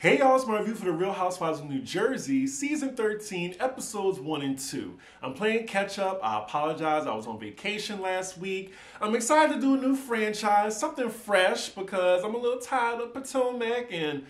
Hey y'all, it's my review for the Real Housewives of New Jersey, Season 13, Episodes 1 and 2. I'm playing catch up. I apologize, I was on vacation last week. I'm excited to do a new franchise, something fresh, because I'm a little tired of Potomac and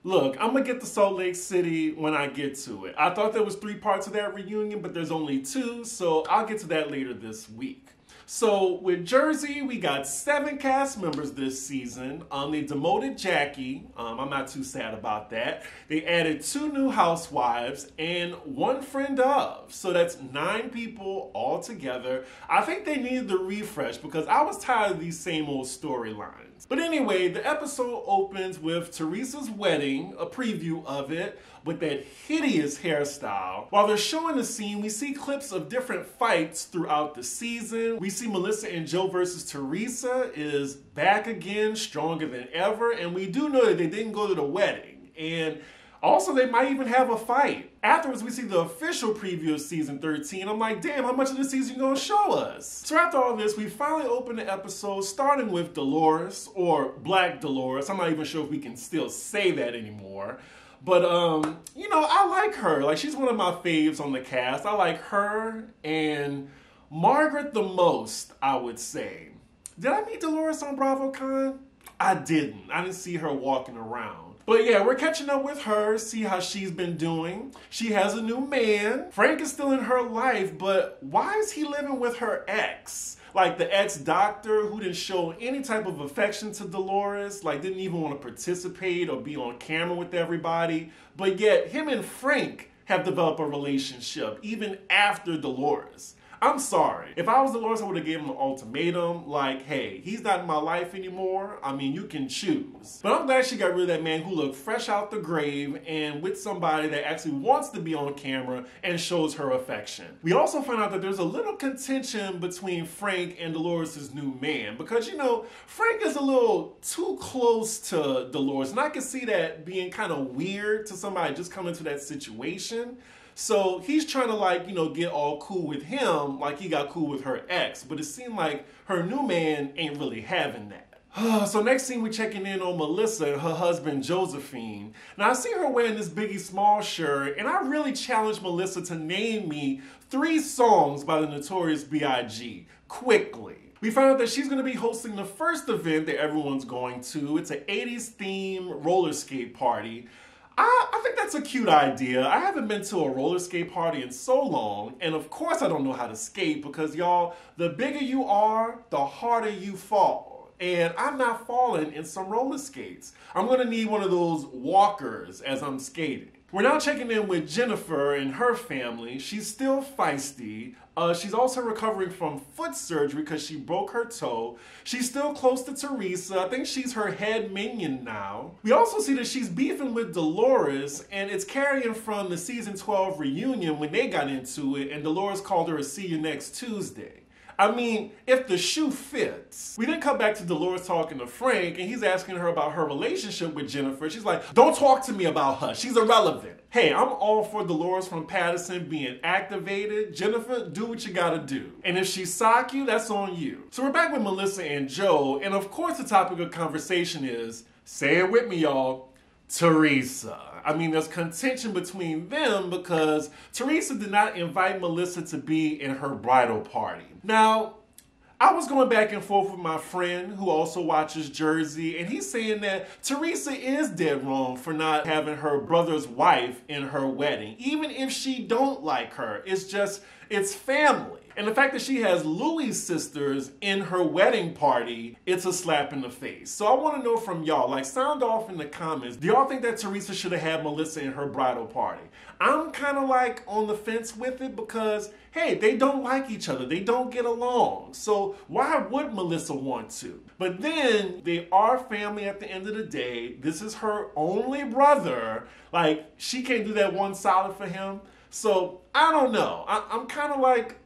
look, I'm gonna get to Salt Lake City when I get to it. I thought there was 3 parts of that reunion, but there's only 2, so I'll get to that later this week. So with Jersey, we got 7 cast members this season. They demoted Jackie. I'm not too sad about that. They added 2 new housewives and 1 friend of. So that's 9 people all together. I think they needed the refresh because I was tired of these same old storylines. But anyway, the episode opens with Teresa'S Wedding, a preview of it, with that hideous hairstyle. While they're showing the scene, we see clips of different fights throughout the season. We see Melissa and Joe versus Teresa is back again, stronger than ever, and we do know that they didn't go to the wedding. And also, they might even have a fight. Afterwards, we see the official preview of Season 13. I'm like, damn, how much of the season you gonna show us? So after all this, we finally open the episode, starting with Dolores, or Black Dolores. I'm not even sure if we can still say that anymore. But, you know, I like her. Like, she's one of my faves on the cast. I like her and Margaret the most, I would say. Did I meet Dolores on BravoCon? I didn't. I didn't see her walking around. But yeah, we're catching up with her, see how she's been doing. She has a new man. Frank is still in her life, but why is he living with her ex? Like the ex-doctor who didn't show any type of affection to Dolores, like didn't even want to participate or be on camera with everybody. But yet, him and Frank have developed a relationship, even after Dolores. I'm sorry. If I was Dolores, I would have given him an ultimatum, like, hey, he's not in my life anymore. I mean, you can choose. But I'm glad she got rid of that man who looked fresh out the grave and with somebody that actually wants to be on camera and shows her affection. We also find out that there's a little contention between Frank and Dolores' new man because, you know, Frank is a little too close to Dolores, and I can see that being kind of weird to somebody just coming into that situation. So he's trying to, like, you know, get all cool with him like he got cool with her ex. But it seemed like her new man ain't really having that. So next scene, we're checking in on Melissa and her husband, Josephine. Now, I see her wearing this Biggie Small shirt, and I really challenged Melissa to name me 3 songs by the Notorious B.I.G. quickly. We found out that she's going to be hosting the first event that everyone's going to. It's an 80s theme roller skate party. I think that's a cute idea. I haven't been to a roller skate party in so long, and of course I don't know how to skate because, y'all, the bigger you are, the harder you fall. And I'm not falling in some roller skates. I'm gonna need one of those walkers as I'm skating. We're now checking in with Jennifer and her family. She's still feisty. She's also recovering from foot surgery because she broke her toe. She's still close to Teresa. I think she's her head minion now. We also see that she's beefing with Dolores, and it's carrying from the season 12 reunion when they got into it, and Dolores called her a see you next Tuesday. I mean, if the shoe fits. We then come back to Dolores talking to Frank, and he's asking her about her relationship with Jennifer. She's like, don't talk to me about her. She's irrelevant. Hey, I'm all for Dolores from Patterson being activated. Jennifer, do what you gotta do. And if she sock you, that's on you. So we're back with Melissa and Joe, and of course the topic of conversation is, say it with me, y'all, Teresa. I mean, there's contention between them because Teresa did not invite Melissa to be in her bridal party. Now, I was going back and forth with my friend who also watches Jersey, and he's saying that Teresa is dead wrong for not having her brother's wife in her wedding, even if she don't like her. It's just, it's family. And the fact that she has Louis' sisters in her wedding party, it's a slap in the face. So I want to know from y'all, like, sound off in the comments. Do y'all think that Teresa should have had Melissa in her bridal party? I'm kind of like on the fence with it because, hey, they don't like each other. They don't get along. So why would Melissa want to? But then they are family at the end of the day. This is her only brother. Like, she can't do that one solid for him. So I don't know. I'm kind of like,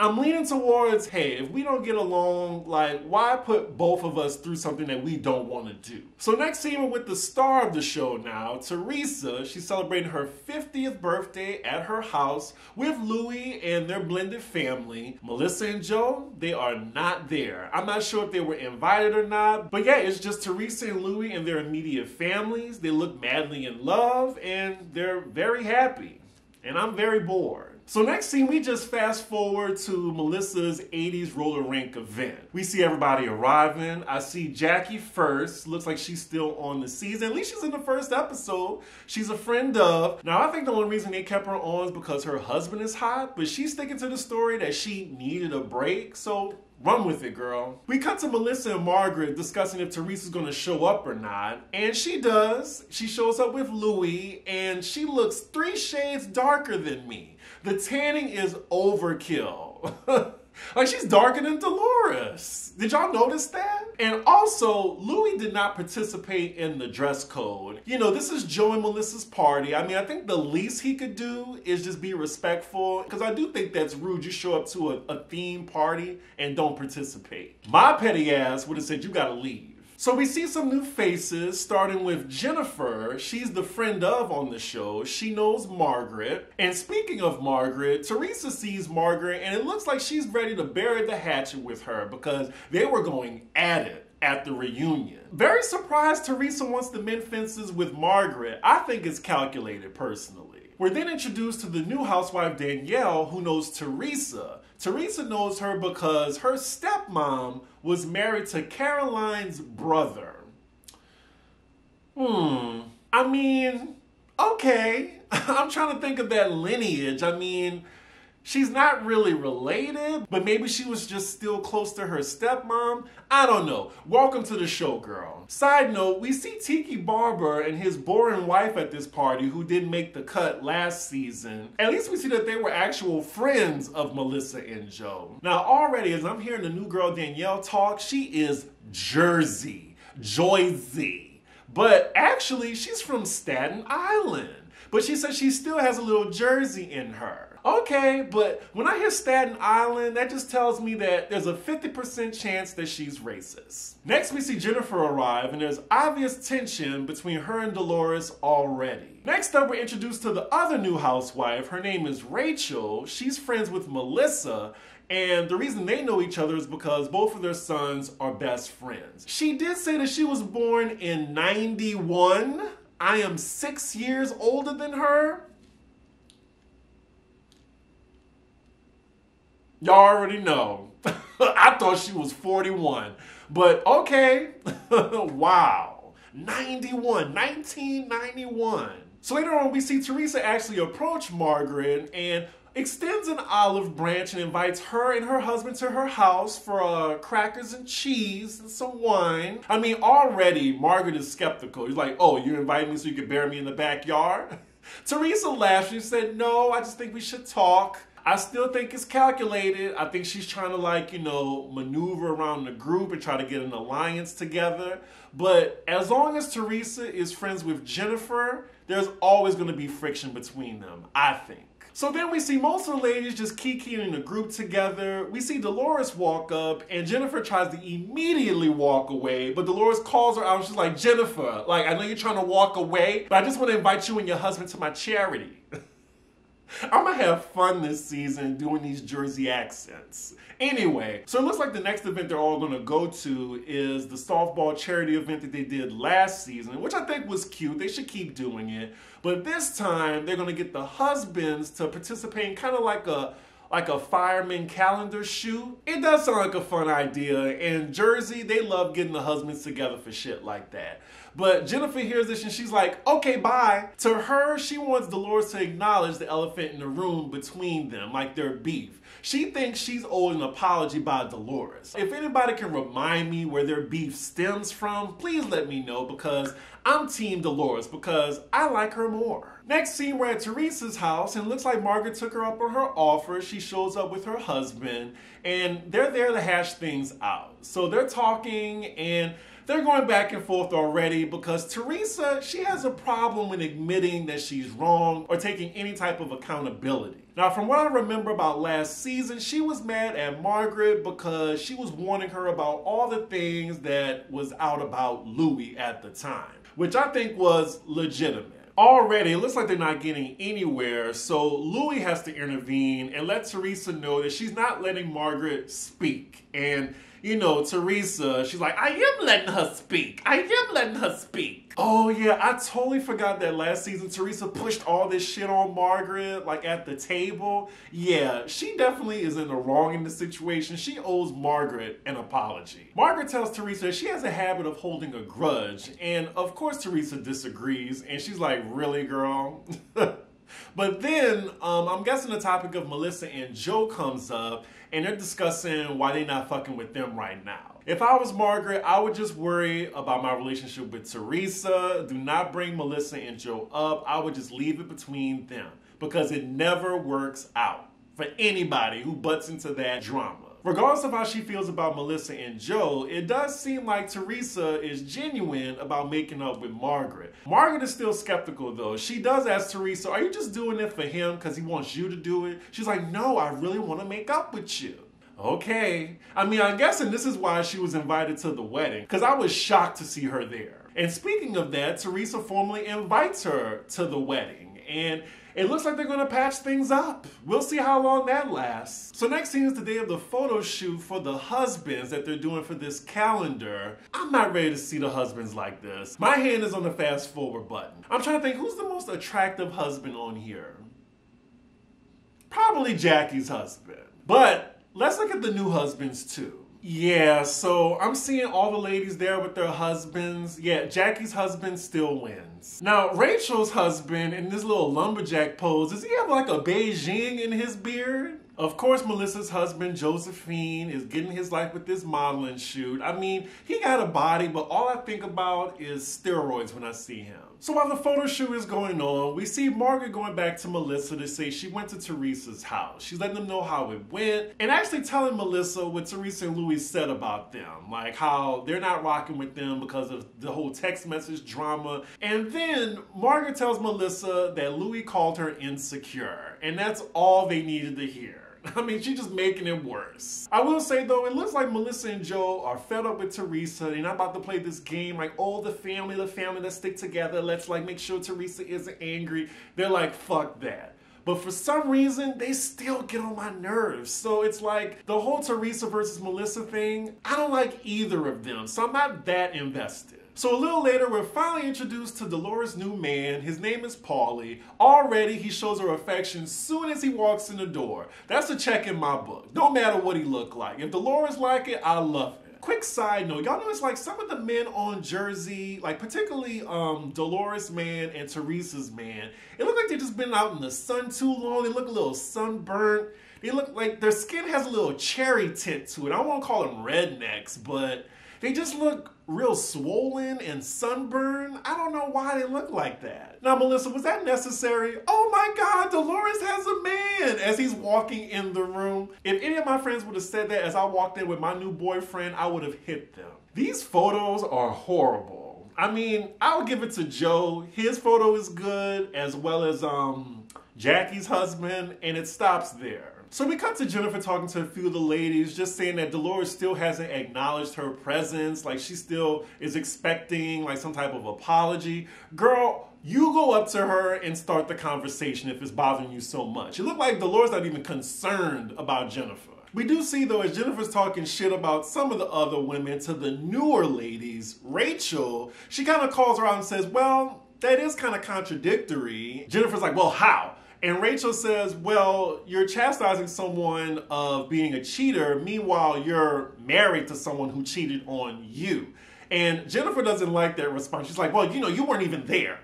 I'm leaning towards, hey, if we don't get along, like, why put both of us through something that we don't want to do? So next scene, we're with the star of the show now, Teresa. She's celebrating her 50th birthday at her house with Louis and their blended family. Melissa and Joe, they are not there. I'm not sure if they were invited or not, but yeah, it's just Teresa and Louis and their immediate families. They look madly in love and they're very happy. And I'm very bored. So next scene, we just fast forward to Melissa's 80s roller rink event. We see everybody arriving. I see Jackie first. Looks like she's still on the season. At least she's in the first episode. She's a friend of. Now, I think the only reason they kept her on is because her husband is hot, but she's sticking to the story that she needed a break. So run with it, girl. We cut to Melissa and Margaret discussing if Teresa's gonna show up or not. And she does. She shows up with Louis and she looks 3 shades darker than me. The tanning is overkill. Like, she's darker than Dolores. Did y'all notice that? And also, Louis did not participate in the dress code. You know, this is Joe and Melissa's party. I mean, I think the least he could do is just be respectful, because I do think that's rude. You show up to a theme party and don't participate. My petty ass would have said, you gotta leave. So we see some new faces, starting with Jennifer. She's the friend of on the show. She knows Margaret. And speaking of Margaret, Teresa sees Margaret and it looks like she's ready to bury the hatchet with her because they were going at it at the reunion. Very surprised Teresa wants to mend fences with Margaret. I think it's calculated personally. We're then introduced to the new housewife Danielle, who knows Teresa. Teresa knows her because her stepmom was married to Caroline's brother. I mean, okay. I'm trying to think of that lineage. I mean, she's not really related, but maybe she was just still close to her stepmom. I don't know. Welcome to the show, girl. Side note, we see Tiki Barber and his boring wife at this party who didn't make the cut last season. At least we see that they were actual friends of Melissa and Joe. Now already, as I'm hearing the new girl Danielle talk, she is Jersey, Joyzy. But actually, she's from Staten Island. But she says she still has a little Jersey in her. Okay, but when I hear Staten Island, that just tells me that there's a 50% chance that she's racist. Next, we see Jennifer arrive, and there's obvious tension between her and Dolores already. Next up, we're introduced to the other new housewife. Her name is Rachel. She's friends with Melissa, and the reason they know each other is because both of their sons are best friends. She did say that she was born in 91. I am 6 years older than her. Y'all already know. I thought she was 41. But okay. Wow. 1991. So later on, we see Teresa actually approach Margaret and extends an olive branch and invites her and her husband to her house for crackers and cheese and some wine. I mean, already Margaret is skeptical. He's like, oh, you invited me so you could bury me in the backyard? Teresa laughed. She said, no, I just think we should talk. I still think it's calculated. I think she's trying to, like, you know, maneuver around the group and try to get an alliance together. But as long as Teresa is friends with Jennifer, there's always going to be friction between them, I think. So then we see most of the ladies just kikiing in a group together. We see Dolores walk up and Jennifer tries to immediately walk away, but Dolores calls her out and she's like, Jennifer, like, I know you're trying to walk away, but I just want to invite you and your husband to my charity. I'm gonna have fun this season doing these Jersey accents. Anyway, so it looks like the next event they're all gonna go to is the softball charity event that they did last season, which I think was cute. They should keep doing it. But this time, they're gonna get the husbands to participate in kind of like a fireman calendar shoot. It does sound like a fun idea, and Jersey, they love getting the husbands together for shit like that. But Jennifer hears this and she's like, okay, bye. To her, she wants Dolores to acknowledge the elephant in the room between them, like their beef. She thinks she's owed an apology by Dolores. If anybody can remind me where their beef stems from, please let me know, because I'm Team Dolores because I like her more. Next scene, we're at Teresa'S house, and it looks like Margaret took her up on her offer. She shows up with her husband, and they're there to hash things out. So they're talking, and they're going back and forth already because Teresa, she has a problem with admitting that she's wrong or taking any type of accountability. Now, from what I remember about last season, she was mad at Margaret because she was warning her about all the things that was out about Louis at the time, which I think was legitimate. Already, it looks like they're not getting anywhere, so Louis has to intervene and let Teresa know that she's not letting Margaret speak. And, you know, Teresa, she's like, I am letting her speak. I am letting her speak. Oh, yeah, I totally forgot that last season Teresa pushed all this shit on Margaret, like at the table. Yeah, she definitely is in the wrong in the situation. She owes Margaret an apology. Margaret tells Teresa she has a habit of holding a grudge, and of course Teresa disagrees, and she's like, really, girl? But then, I'm guessing the topic of Melissa and Joe comes up, and they're discussing why they're not fucking with them right now. If I was Margaret, I would just worry about my relationship with Teresa. Do not bring Melissa and Joe up. I would just leave it between them because it never works out for anybody who butts into that drama. Regardless of how she feels about Melissa and Joe, it does seem like Teresa is genuine about making up with Margaret. Margaret is still skeptical though. She does ask Teresa, are you just doing it for him because he wants you to do it? She's like, no, I really want to make up with you. Okay. I mean, I'm guessing this is why she was invited to the wedding, because I was shocked to see her there. And speaking of that, Teresa formally invites her to the wedding, and it looks like they're going to patch things up. We'll see how long that lasts. So next scene is the day of the photo shoot for the husbands that they're doing for this calendar. I'm not ready to see the husbands like this. My hand is on the fast forward button. I'm trying to think, who's the most attractive husband on here? Probably Jackie's husband. But let's look at the new husbands too. Yeah, so I'm seeing all the ladies there with their husbands. Yeah, Jackie's husband still wins. Now, Rachel's husband in this little lumberjack pose, does he have like a Beijing in his beard? Of course, Melissa's husband, Josephine, is getting his life with this modeling shoot. I mean, he got a body, but all I think about is steroids when I see him. So while the photo shoot is going on, we see Margaret going back to Melissa to say she went to Teresa'S house. She's letting them know how it went and actually telling Melissa what Teresa and Louis said about them. Like how they're not rocking with them because of the whole text message drama. And then Margaret tells Melissa that Louis called her insecure. And that's all they needed to hear. I mean, she's just making it worse. I will say though, it looks like Melissa and Joe are fed up with Teresa. They're not about to play this game like, oh, the family, let's stick together. Let's like make sure Teresa isn't angry. They're like, fuck that. But for some reason, they still get on my nerves. So it's like the whole Teresa versus Melissa thing, I don't like either of them. So I'm not that invested. So a little later, we're finally introduced to Dolores' new man. His name is Paulie. Already, he shows her affection soon as he walks in the door. That's a check in my book. No matter what he looked like. If Dolores like it, I love it. Quick side note, y'all notice like some of the men on Jersey, like particularly Dolores' man and Teresa's man, it looked like they've just been out in the sun too long. They look a little sunburnt. They look like their skin has a little cherry tint to it. I don't want to call them rednecks, but they just look real swollen and sunburned. I don't know why they look like that. Now, Melissa, was that necessary? Oh my God, Dolores has a man as he's walking in the room. If any of my friends would have said that as I walked in with my new boyfriend, I would have hit them. These photos are horrible. I mean, I'll give it to Joe. His photo is good, as well as Jackie's husband, and it stops there. So we cut to Jennifer talking to a few of the ladies, just saying that Dolores still hasn't acknowledged her presence, like she still is expecting like some type of apology. Girl, you go up to her and start the conversation if it's bothering you so much. It looked like Dolores not even concerned about Jennifer. We do see though, as Jennifer's talking shit about some of the other women to the newer ladies, Rachel, she kind of calls her out and says, well, that is kind of contradictory. Jennifer's like, well, how? And Rachel says, well, you're chastising someone of being a cheater, meanwhile you're married to someone who cheated on you. And Jennifer doesn't like that response. She's like, well, you know, you weren't even there.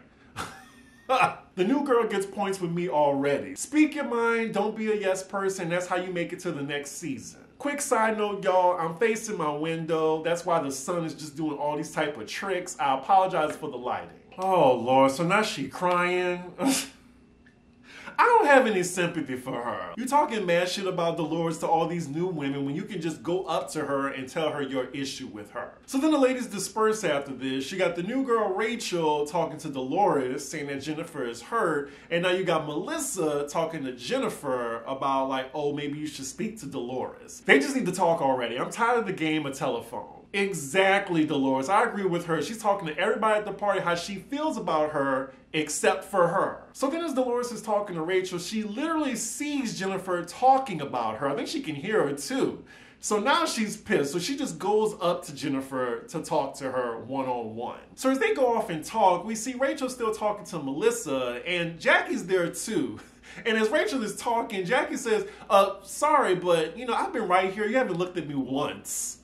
The new girl gets points with me already. Speak your mind, don't be a yes person. That's how you make it to the next season. Quick side note, y'all, I'm facing my window. That's why the sun is just doing all these type of tricks. I apologize for the lighting. Oh, Lord, so now she crying. I don't have any sympathy for her. You talking mad shit about Dolores to all these new women when you can just go up to her and tell her your issue with her. So then the ladies disperse after this. You got the new girl Rachel talking to Dolores saying that Jennifer is hurt, and now you got Melissa talking to Jennifer about like, oh, maybe you should speak to Dolores. They just need to talk already. I'm tired of the game of telephone. Exactly, Dolores. I agree with her. She's talking to everybody at the party how she feels about her except for her. So then as Dolores is talking to Rachel, she literally sees Jennifer talking about her. I think she can hear her too. So now she's pissed. So she just goes up to Jennifer to talk to her one-on-one. So as they go off and talk, we see Rachel still talking to Melissa, and Jackie's there too. And as Rachel is talking, Jackie says, sorry, but I've been right here. You haven't looked at me once.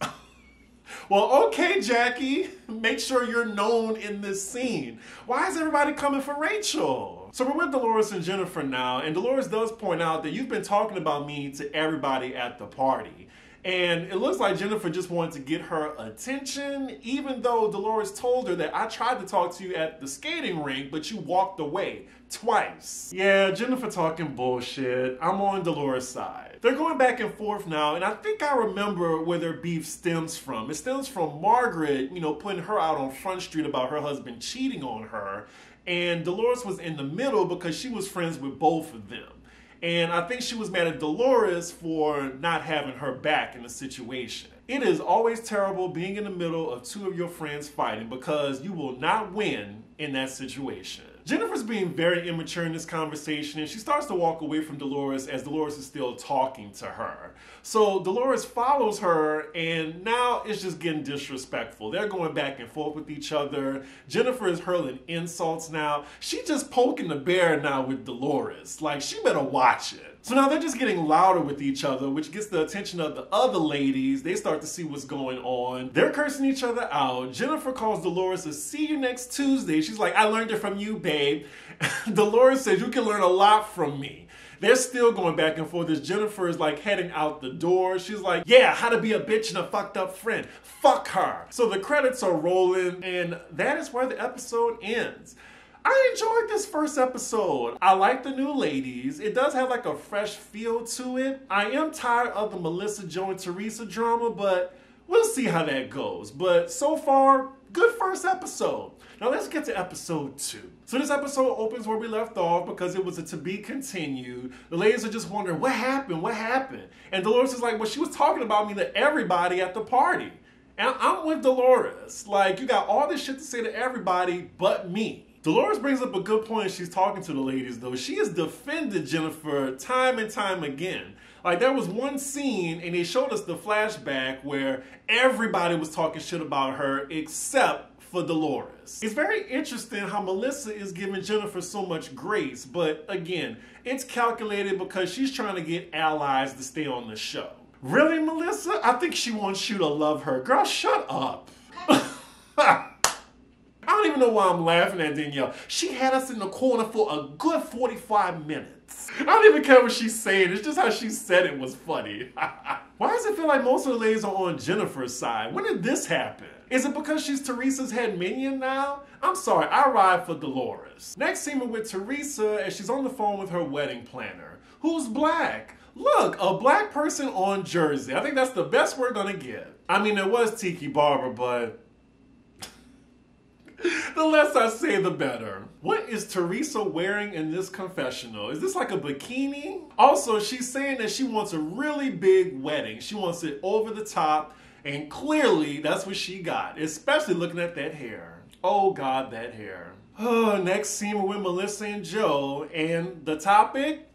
Well, okay, Jackie, make sure you're known in this scene. Why is everybody coming for Rachel? So we're with Dolores and Jennifer now, and Dolores does point out that you've been talking about me to everybody at the party. And it looks like Jennifer just wanted to get her attention, even though Dolores told her that I tried to talk to you at the skating rink, but you walked away twice. Yeah, Jennifer talking bullshit. I'm on Dolores' side. They're going back and forth now, and I think I remember where their beef stems from. It stems from Margaret, putting her out on Front Street about her husband cheating on her, and Dolores was in the middle because she was friends with both of them. And I think she was mad at Dolores for not having her back in the situation. It is always terrible being in the middle of two of your friends fighting because you will not win in that situation. Jennifer's being very immature in this conversation, and she starts to walk away from Dolores as Dolores is still talking to her. So Dolores follows her, and now it's just getting disrespectful. They're going back and forth with each other. Jennifer is hurling insults now. She's just poking the bear now with Dolores. Like, she better watch it. So now they're just getting louder with each other, which gets the attention of the other ladies. They start to see what's going on. They're cursing each other out. Jennifer calls Dolores a see you next Tuesday. She's like, I learned it from you, babe. Dolores says, you can learn a lot from me. They're still going back and forth as Jennifer is like heading out the door. She's like, yeah, how to be a bitch and a fucked up friend. Fuck her. So the credits are rolling, and that is where the episode ends. I enjoyed this first episode. I like the new ladies. It does have like a fresh feel to it. I am tired of the Melissa, Joe, and Teresa drama, but we'll see how that goes. But so far, good first episode. Now let's get to episode 2. So this episode opens where we left off because it was a to be continued. The ladies are just wondering, what happened? What happened? And Dolores is like, well, she was talking about me to everybody at the party. And I'm with Dolores. Like, you got all this shit to say to everybody but me. Dolores brings up a good point as she's talking to the ladies, though. She has defended Jennifer time and time again. Like, there was one scene, and they showed us the flashback where everybody was talking shit about her except for Dolores. It's very interesting how Melissa is giving Jennifer so much grace, but again, it's calculated because she's trying to get allies to stay on the show. Really, Melissa? I think she wants you to love her. Girl, shut up. I don't even know why I'm laughing at Danielle. She had us in the corner for a good 45 minutes. I don't even care what she's saying. It's just how she said it was funny. Why does it feel like most of the ladies are on Jennifer's side? When did this happen? Is it because she's Teresa's head minion now? I'm sorry, I ride for Dolores. Next scene we're with Teresa as she's on the phone with her wedding planner. Who's black? Look, a black person on Jersey. I think that's the best we're gonna get. I mean, there was Tiki Barber, but the less I say, the better. What is Teresa wearing in this confessional? Is this like a bikini? Also, she's saying that she wants a really big wedding. She wants it over the top, and clearly that's what she got, especially looking at that hair. Oh God, that hair. Oh, next scene we're with Melissa and Joe, and the topic?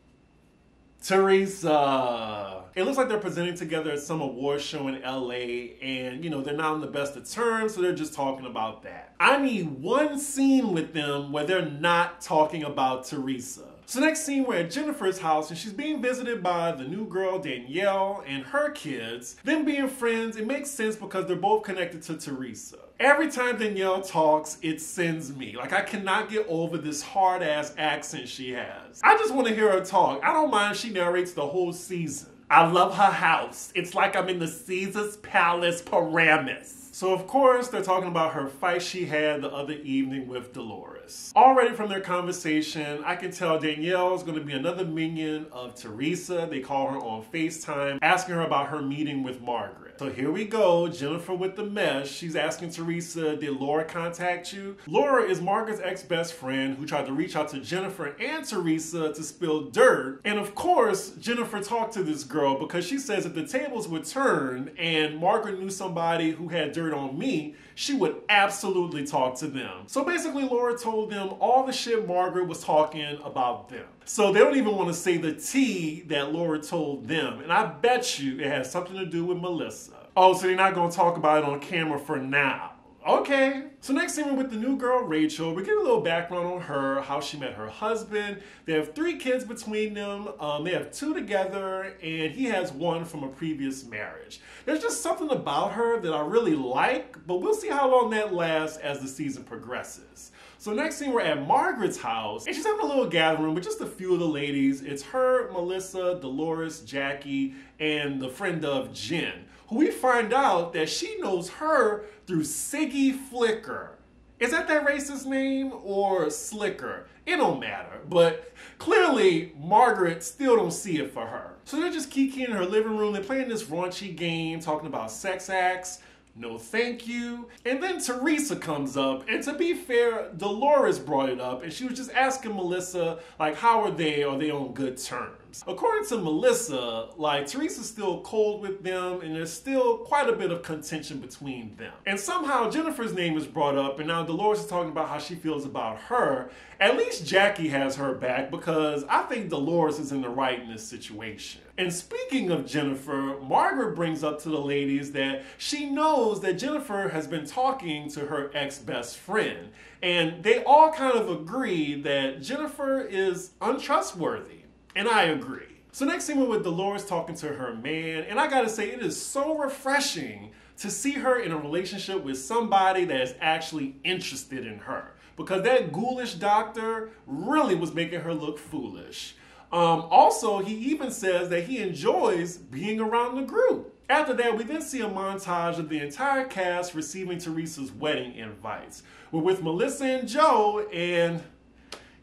Teresa. It looks like they're presenting together at some award show in LA, and they're not on the best of terms, so they're just talking about that. I need one scene with them where they're not talking about Teresa. So next scene, we're at Jennifer's house, and she's being visited by the new girl, Danielle, and her kids. Them being friends, it makes sense because they're both connected to Teresa. Every time Danielle talks, it sends me. Like, I cannot get over this hard-ass accent she has. I just want to hear her talk. I don't mind if she narrates the whole season. I love her house. It's like I'm in the Caesar's Palace Paramus. So of course, they're talking about her fight she had the other evening with Dolores. Already from their conversation, I can tell Danielle is going to be another minion of Teresa. They call her on FaceTime, asking her about her meeting with Margaret. So here we go, Jennifer with the mess. She's asking Teresa, did Laura contact you? Laura is Margaret's ex-best friend who tried to reach out to Jennifer and Teresa to spill dirt. And of course, Jennifer talked to this girl because she says if the tables were turned and Margaret knew somebody who had dirt on me, she would absolutely talk to them. So basically, Laura told them all the shit Margaret was talking about them. So they don't even want to say the tea that Laura told them. And I bet you it has something to do with Melissa. Oh, so they're not going to talk about it on camera for now. Okay. So next scene, we're with the new girl, Rachel. We get a little background on her, how she met her husband. They have 3 kids between them. They have 2 together, and he has 1 from a previous marriage. There's just something about her that I really like, but we'll see how long that lasts as the season progresses. So next scene, we're at Margaret's house, and she's having a little gathering with just a few of the ladies. It's her, Melissa, Dolores, Jackie, and the friend of Jen, who we find out that she knows her through Siggy Flicker. Is that racist name or Slicker? It don't matter, but clearly Margaret still don't see it for her. So they're just kikiing in her living room. They're playing this raunchy game, talking about sex acts. No thank you. And then Teresa comes up, and to be fair, Dolores brought it up, and she was just asking Melissa, like, how are they on good terms? According to Melissa, like, Teresa's still cold with them, and there's still quite a bit of contention between them. And somehow Jennifer's name is brought up, and now Dolores is talking about how she feels about her. At least Jackie has her back, because I think Dolores is in the right in this situation. And speaking of Jennifer, Margaret brings up to the ladies that she knows that Jennifer has been talking to her ex-best friend. And they all kind of agree that Jennifer is untrustworthy. And I agree. So next scene, we're with Dolores talking to her man. And I gotta say, it is so refreshing to see her in a relationship with somebody that is actually interested in her. Because that ghoulish doctor really was making her look foolish. Also, he even says that he enjoys being around the group. After that, we then see a montage of the entire cast receiving Teresa'S wedding invites. We're with Melissa and Joe, and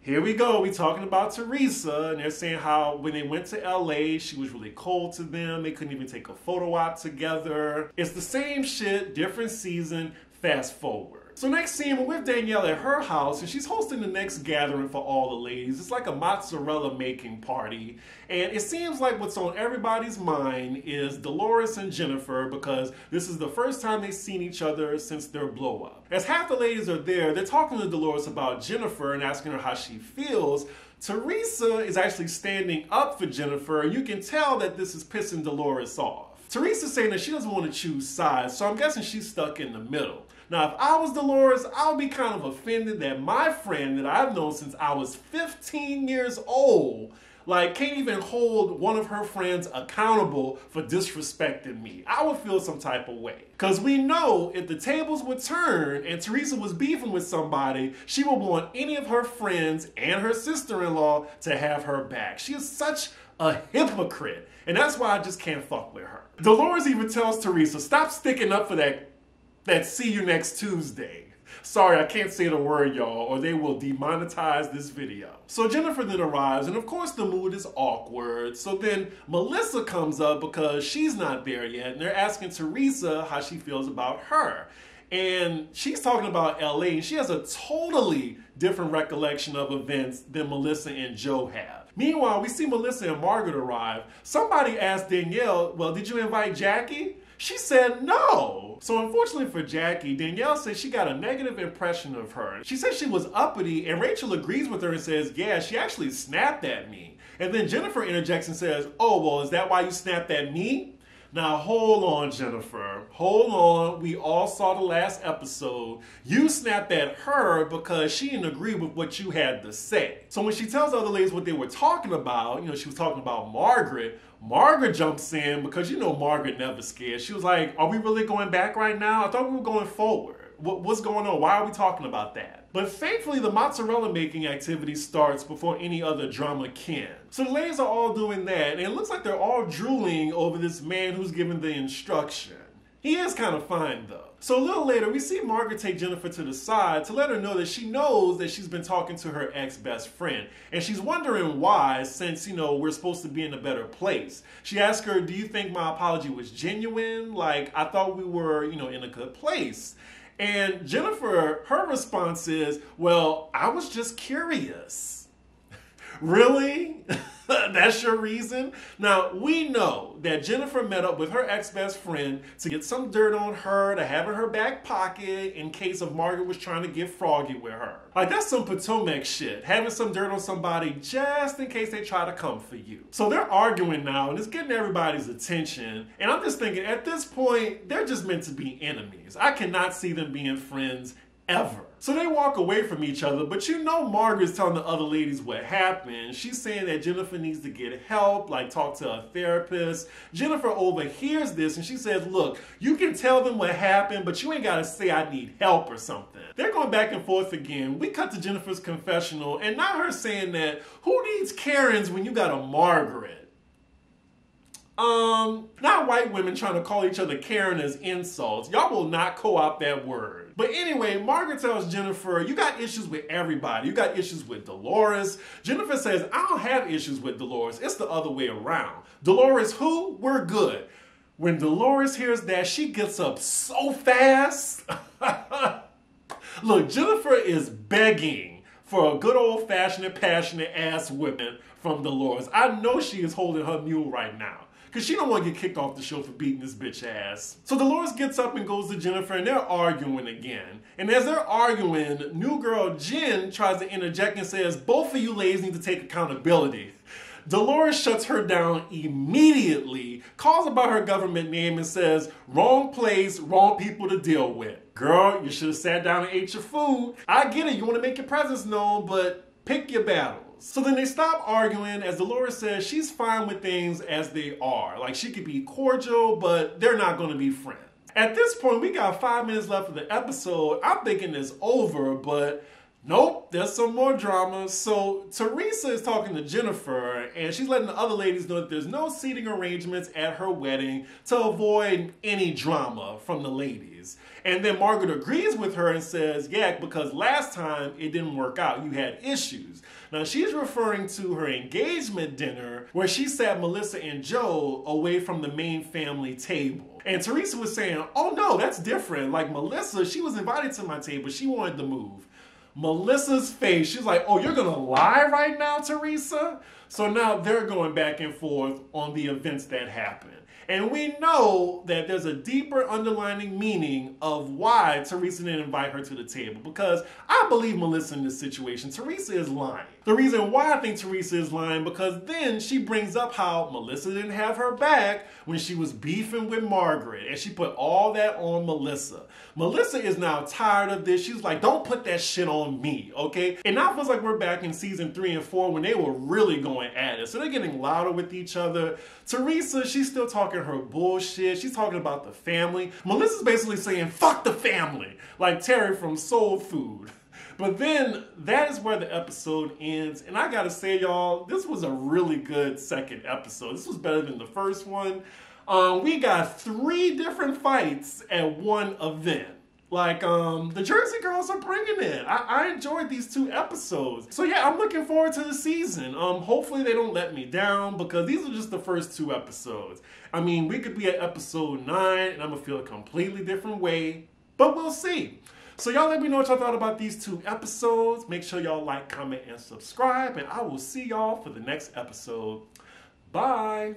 here we go. We're talking about Teresa, and they're saying how when they went to LA, she was really cold to them. They couldn't even take a photo op together. It's the same shit, different season, fast forward. So next scene, we're with Danielle at her house, and she's hosting the next gathering for all the ladies. It's like a mozzarella making party, and it seems like what's on everybody's mind is Dolores and Jennifer, because this is the first time they've seen each other since their blow up. As half the ladies are there, they're talking to Dolores about Jennifer and asking her how she feels. Teresa is actually standing up for Jennifer, and you can tell that this is pissing Dolores off. Teresa's saying that she doesn't want to choose sides, so I'm guessing she's stuck in the middle. Now, if I was Dolores, I would be kind of offended that my friend that I've known since I was 15 years old, like, can't even hold one of her friends accountable for disrespecting me. I would feel some type of way. Because we know if the tables would turn and Teresa was beefing with somebody, she would want any of her friends and her sister-in-law to have her back. She is such a hypocrite. And that's why I just can't fuck with her. Dolores even tells Teresa, stop sticking up for that see you next Tuesday. Sorry, I can't say the word, y'all, or they will demonetize this video. So Jennifer then arrives, and of course the mood is awkward. So then Melissa comes up because she's not there yet, and they're asking Teresa how she feels about her. And she's talking about LA, and she has a totally different recollection of events than Melissa and Joe have. Meanwhile, we see Melissa and Margaret arrive. Somebody asked Danielle, well, did you invite Jackie? She said no. So unfortunately for Jackie, Danielle says she got a negative impression of her. She says she was uppity, and Rachel agrees with her and says, yeah, she actually snapped at me. And then Jennifer interjects and says, oh, well, is that why you snapped at me? Now, hold on, Jennifer. Hold on. We all saw the last episode. You snapped at her because she didn't agree with what you had to say. So when she tells the other ladies what they were talking about, you know, she was talking about Margaret. Margaret jumps in because, you know, Margaret never scared. She was like, are we really going back right now? I thought we were going forward. What's going on? Why are we talking about that? But thankfully, the mozzarella making activity starts before any other drama can. So the ladies are all doing that, and it looks like they're all drooling over this man who's giving the instruction. He is kind of fine, though. So a little later, we see Margaret take Jennifer to the side to let her know that she knows that she's been talking to her ex-best friend. And she's wondering why, since, we're supposed to be in a better place. She asks her, do you think my apology was genuine? Like, I thought we were, in a good place. And Jennifer, her response is, well, I was just curious. Really? That's your reason? Now, we know that Jennifer met up with her ex-best friend to get some dirt on her to have in her back pocket in case of Margaret was trying to get froggy with her. Like, that's some Potomac shit, having some dirt on somebody just in case they try to come for you. So they're arguing now, and it's getting everybody's attention. And I'm just thinking, at this point, they're just meant to be enemies. I cannot see them being friends ever. So they walk away from each other, but Margaret's telling the other ladies what happened. She's saying that Jennifer needs to get help, like talk to a therapist. Jennifer overhears this and she says, look, you can tell them what happened, but you ain't got to say I need help or something. They're going back and forth again. We cut to Jennifer's confessional and now her saying that who needs Karens when you got a Margaret? Not white women trying to call each other Karen as insults. Y'all will not co-opt that word. But anyway, Margaret tells Jennifer, you got issues with everybody. You got issues with Dolores. Jennifer says, I don't have issues with Dolores. It's the other way around. Dolores who? We're good. When Dolores hears that, she gets up so fast. Look, Jennifer is begging for a good old-fashioned, passionate ass whipping from Dolores. I know she is holding her mule right now, because she don't want to get kicked off the show for beating this bitch ass. So Dolores gets up and goes to Jennifer and they're arguing again. And as they're arguing, new girl Jen tries to interject and says, both of you ladies need to take accountability. Dolores shuts her down immediately, calls about her government name and says, wrong place, wrong people to deal with. Girl, you should have sat down and ate your food. I get it, you want to make your presence known, but pick your battles. So then they stop arguing as Dolores says she's fine with things as they are. Like she could be cordial, but they're not going to be friends. At this point, we got 5 minutes left of the episode. I'm thinking it's over, but nope, there's some more drama. So Teresa is talking to Jennifer and she's letting the other ladies know that there's no seating arrangements at her wedding to avoid any drama from the ladies. And then Margaret agrees with her and says, yeah, because last time it didn't work out. You had issues. Now she's referring to her engagement dinner where she sat Melissa and Joe away from the main family table. And Teresa was saying, oh no, that's different. Like Melissa, she was invited to my table. She wanted to move. Melissa's face, she's like, oh, you're gonna lie right now, Teresa? So now they're going back and forth on the events that happened. And we know that there's a deeper underlying meaning of why Teresa didn't invite her to the table. Because I believe Melissa in this situation. Teresa is lying. The reason why I think Teresa is lying, because then she brings up how Melissa didn't have her back when she was beefing with Margaret. And she put all that on Melissa. Melissa is now tired of this. She's like, don't put that shit on me, okay? And now it feels like we're back in season 3 and 4 when they were really going at it. So they're getting louder with each other. Teresa, she's still talking her bullshit. She's talking about the family. Melissa's basically saying, fuck the family, like Terry from Soul Food. But then that is where the episode ends. And I gotta say, y'all, this was a really good second episode. This was better than the first one. We got 3 different fights at one event. Like, the Jersey girls are bringing it. I enjoyed these 2 episodes. So yeah, I'm looking forward to the season. Hopefully they don't let me down because these are just the first 2 episodes. I mean, we could be at episode 9 and I'm gonna feel a completely different way, but we'll see. So y'all let me know what y'all thought about these 2 episodes. Make sure y'all like, comment, and subscribe, and I will see y'all for the next episode. Bye.